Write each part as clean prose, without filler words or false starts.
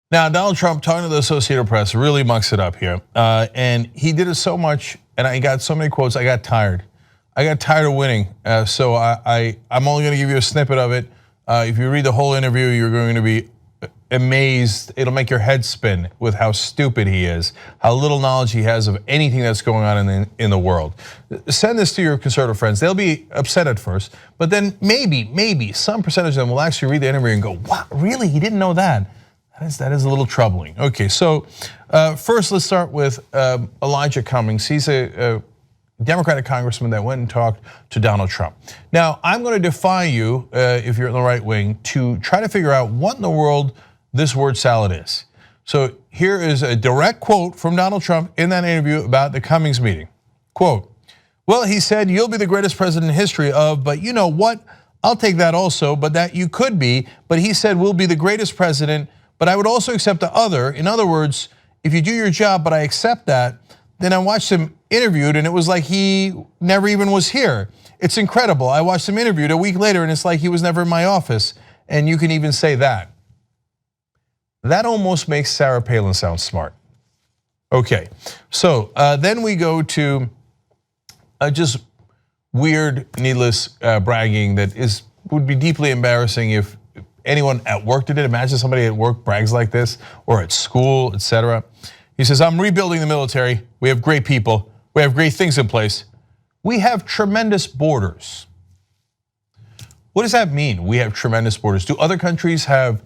Now, Donald Trump, talking to the Associated Press, really mucks it up here. And he did it so much, and I got so many quotes, I got tired. I got tired of winning, so I'm only gonna give you a snippet of it. If you read the whole interview, you're going to be amazed. It'll make your head spin with how stupid he is, how little knowledge he has of anything that's going on in the world. Send this to your conservative friends. They'll be upset at first, but then maybe some percentage of them will actually read the interview and go, "Wow, really? He didn't know that?" That is a little troubling. Okay, so first let's start with Elijah Cummings. He's a Democratic congressman that went and talked to Donald Trump. Now, I'm going to defy you, if you're in the right wing, to try to figure out what in the world this word salad is. So here is a direct quote from Donald Trump in that interview about the Cummings meeting. Quote, "Well, he said, you'll be the greatest president in history of, but you know what? I'll take that also, but that you could be. But he said, we'll be the greatest president, but I would also accept the other. In other words, if you do your job, but I accept that, then I watched him interviewed and it was like he never even was here. It's incredible. I watched him interviewed a week later and it's like he was never in my office. And you can even say that." That almost makes Sarah Palin sound smart. Okay, so then we go to just weird, needless bragging that would be deeply embarrassing if anyone at work did it. Imagine somebody at work brags like this, or at school, etc. He says, "I'm rebuilding the military. We have great people. We have great things in place. We have tremendous borders." What does that mean? We have tremendous borders. Do other countries have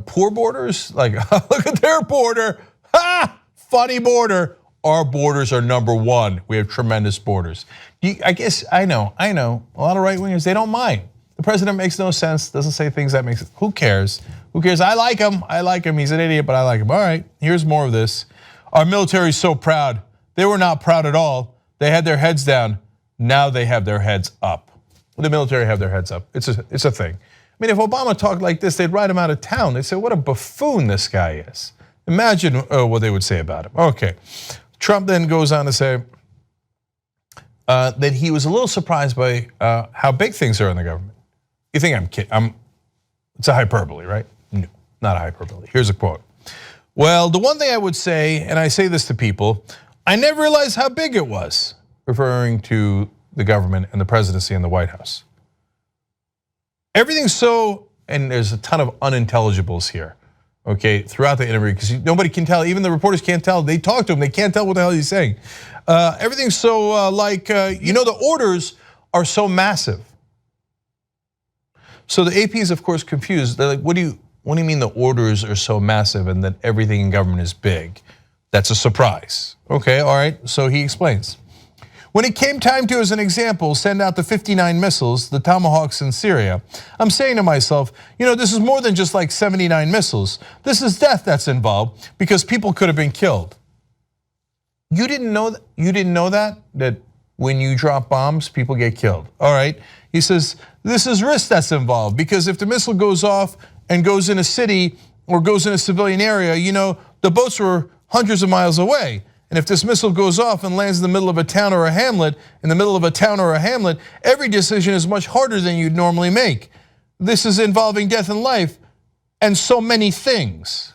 poor borders? Like, look at their border. Ha! Funny border. Our borders are #1. We have tremendous borders. I guess I know. A lot of right wingers, they don't mind. The president makes no sense. Doesn't say things that make sense. Who cares? Who cares? I like him. He's an idiot, but I like him. All right, here's more of this. "Our military is so proud. They were not proud at all. They had their heads down. Now they have their heads up." The military have their heads up. It's a thing. I mean, if Obama talked like this, they'd write him out of town. They'd say, what a buffoon this guy is. Imagine what they would say about him. Okay, Trump then goes on to say that he was a little surprised by how big things are in the government. You think I'm kidding? It's a hyperbole, right? No, not a hyperbole. Here's a quote. "Well, the one thing I would say, and I say this to people, I never realized how big it was," referring to the government and the presidency and the White House. Everything's so, and there's a ton of unintelligibles here, okay, throughout the interview, because nobody can tell, even the reporters can't tell. They talk to him, they can't tell what the hell he's saying. Everything's so the orders are so massive. So the AP is of course confused. They're like, what do you mean the orders are so massive and that everything in government is big? That's a surprise. Okay, all right, so he explains. "When it came time to, as an example, send out the 59 missiles, the Tomahawks in Syria, I'm saying to myself, this is more than just like 79 missiles. This is death that's involved because people could have been killed." You didn't know that when you drop bombs, people get killed. All right, he says, "This is risk that's involved because if the missile goes off and goes in a city or goes in a civilian area, the boats were hundreds of miles away. And if this missile goes off and lands in the middle of a town or a hamlet, every decision is much harder than you'd normally make. This is involving death and life and so many things."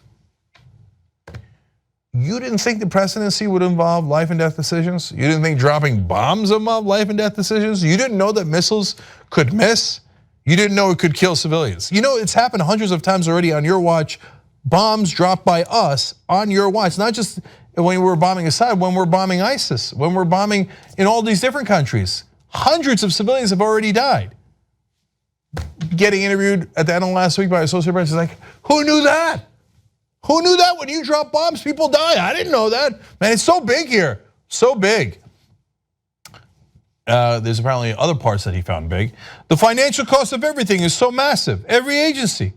You didn't think the presidency would involve life and death decisions? You didn't think dropping bombs involved life and death decisions? You didn't know that missiles could miss? You didn't know it could kill civilians? It's happened hundreds of times already on your watch. Bombs dropped by us on your watch, not just when we're bombing Assad, when we're bombing ISIS, when we're bombing in all these different countries. Hundreds of civilians have already died. Getting interviewed at the end of last week by Associated Press is like, who knew that? Who knew that when you drop bombs, people die? I didn't know that. Man, it's so big here, so big. There's apparently other parts that he found big. "The financial cost of everything is so massive, every agency.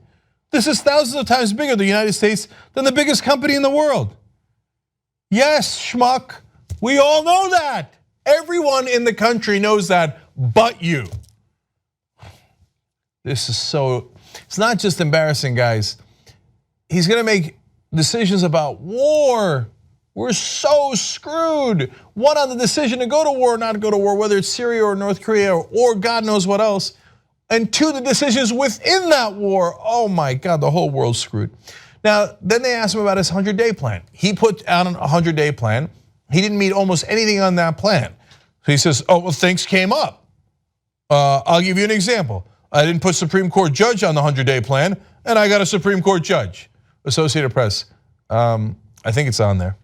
This is thousands of times bigger, the United States, than the biggest company in the world." Yes, schmuck, we all know that. Everyone in the country knows that, but you. This is so, it's not just embarrassing, guys. He's gonna make decisions about war. We're so screwed. One, on the decision to go to war or not to go to war, whether it's Syria or North Korea or God knows what else. And two, the decisions within that war. Oh my God, the whole world's screwed. Now, then they asked him about his 100-day plan. He put out a 100-day plan. He didn't meet almost anything on that plan. So he says, oh, well, things came up. I'll give you an example. I didn't put Supreme Court judge on the 100-day plan, and I got a Supreme Court judge. Associated Press, I think it's on there.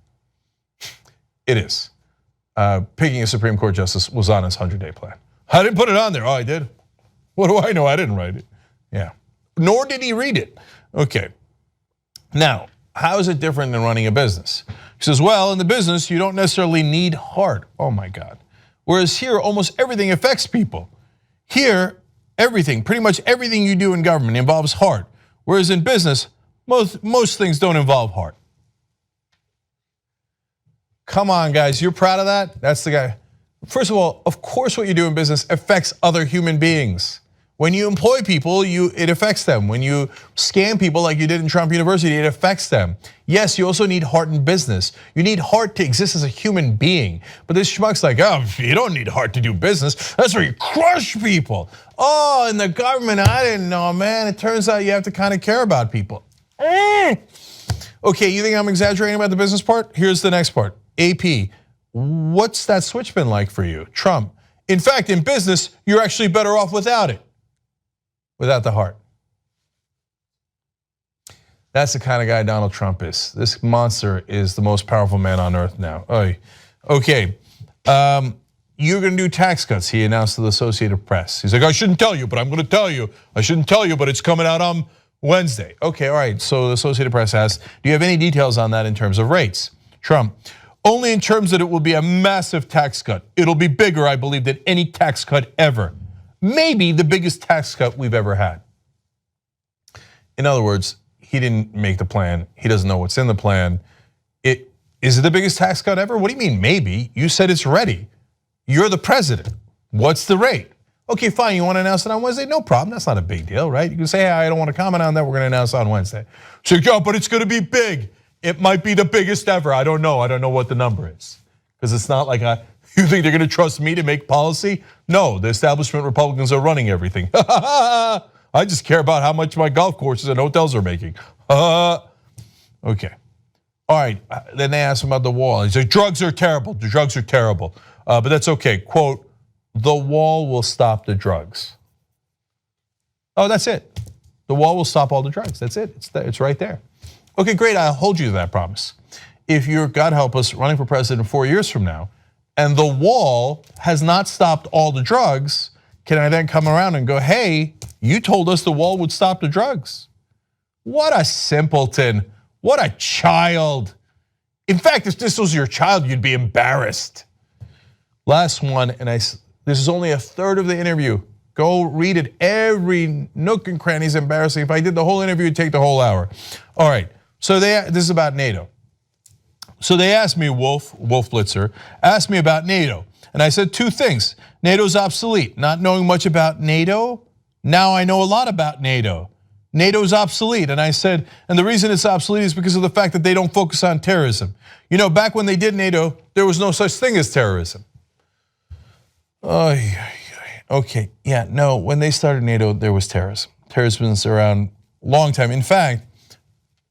It is. Picking a Supreme Court justice was on his 100-day plan. I didn't put it on there. Oh, I did? What do I know? I didn't write it. Yeah. Nor did he read it. Okay. Now, how is it different than running a business? He says, well, in the business, you don't necessarily need heart. Oh my God. Whereas here, almost everything affects people. Here, everything, pretty much everything you do in government involves heart. Whereas in business, most things don't involve heart. Come on, guys, you're proud of that? That's the guy. First of all, of course what you do in business affects other human beings. When you employ people, it affects them. When you scam people like you did in Trump University, it affects them. Yes, you also need heart in business. You need heart to exist as a human being. But this schmuck's like, oh, you don't need heart to do business. That's where you crush people. Oh, in the government, I didn't know, man. It turns out you have to kind of care about people. Okay, you think I'm exaggerating about the business part? Here's the next part. AP, what's that switch been like for you? Trump, in fact, in business, you're actually better off without it. Without the heart. That's the kind of guy Donald Trump is. This monster is the most powerful man on earth now. Okay, you're gonna do tax cuts, he announced to the Associated Press. He's like, I shouldn't tell you, but I'm gonna tell you. I shouldn't tell you, but it's coming out on Wednesday. Okay, all right, so the Associated Press asked, do you have any details on that in terms of rates? Trump, only in terms that it will be a massive tax cut. It'll be bigger, I believe, than any tax cut ever. Maybe the biggest tax cut we've ever had. In other words, he didn't make the plan. He doesn't know what's in the plan. Is it the biggest tax cut ever? What do you mean maybe? You said it's ready. You're the president. What's the rate? Okay, fine, you want to announce it on Wednesday? No problem, that's not a big deal, right? You can say, hey, I don't want to comment on that, we're going to announce it on Wednesday. So, yeah, but it's going to be big. It might be the biggest ever, I don't know what the number is. Because it's not like you think they're going to trust me to make policy? No, the establishment Republicans are running everything. I just care about how much my golf courses and hotels are making. Okay. All right, then they asked him about the wall. He said, drugs are terrible, the drugs are terrible. But that's okay, quote, the wall will stop the drugs. Oh, that's it. The wall will stop all the drugs, that's it, it's right there. Okay, great, I'll hold you to that promise. If you're, God help us, running for president 4 years from now, and the wall has not stopped all the drugs, can I then come around and go, hey, you told us the wall would stop the drugs? What a simpleton, what a child. In fact, if this was your child, you'd be embarrassed. Last one, and this is only a third of the interview. Go read it, every nook and cranny is embarrassing. If I did the whole interview, it'd take the whole hour. All right, so this is about NATO. So they asked me, Wolf Blitzer, asked me about NATO. And I said two things. NATO's obsolete. Not knowing much about NATO, now I know a lot about NATO. NATO's obsolete. And I said, and the reason it's obsolete is because of the fact that they don't focus on terrorism. You know, back when they did NATO, there was no such thing as terrorism. Okay, yeah, no, when they started NATO, there was terrorism. Terrorism has been around a long time. In fact,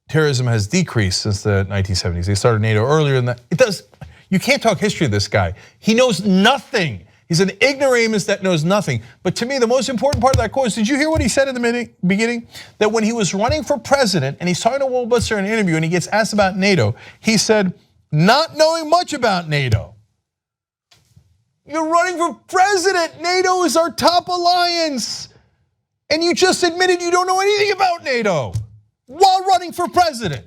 terrorism has decreased since the 1970s. They started NATO earlier than that. You can't talk history of this guy. He knows nothing. He's an ignoramus that knows nothing. But to me, the most important part of that quote is, did you hear what he said in the beginning? That when he was running for president, and he's talking to Wolf Blitzer in an interview, and he gets asked about NATO, he said, not knowing much about NATO. You're running for president. NATO is our top alliance. And you just admitted you don't know anything about NATO while running for president.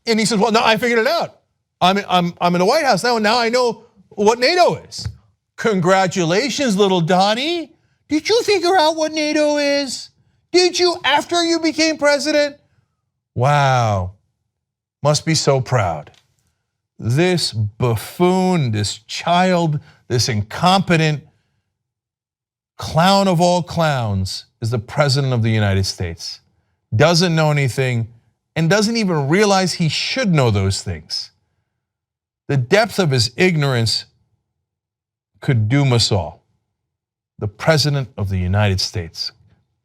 And he says, well, now I figured it out. I'm in the White House now, and now I know what NATO is. Congratulations, little Donnie. Did you figure out what NATO is? Did you after you became president? Wow, must be so proud. This buffoon, this child, this incompetent clown of all clowns is the president of the United States. Doesn't know anything and doesn't even realize he should know those things. The depth of his ignorance could doom us all. The president of the United States.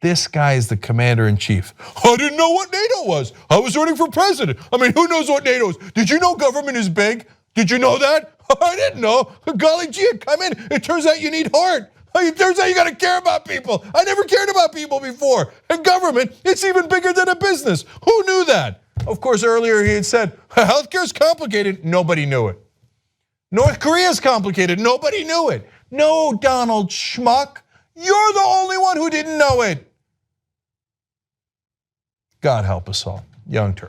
This guy is the commander-in-chief. I didn't know what NATO was. I was running for president. I mean, who knows what NATO is? Did you know government is big? Did you know that? I didn't know. Golly gee, come in. It turns out you need heart. It turns out you gotta care about people. I never cared about people before. And government, it's even bigger than a business. Who knew that? Of course, earlier he had said, healthcare's complicated. Nobody knew it. North Korea's complicated. Nobody knew it. No, Donald Schmuck, you're the only one who didn't know it. God help us all. Young Turks.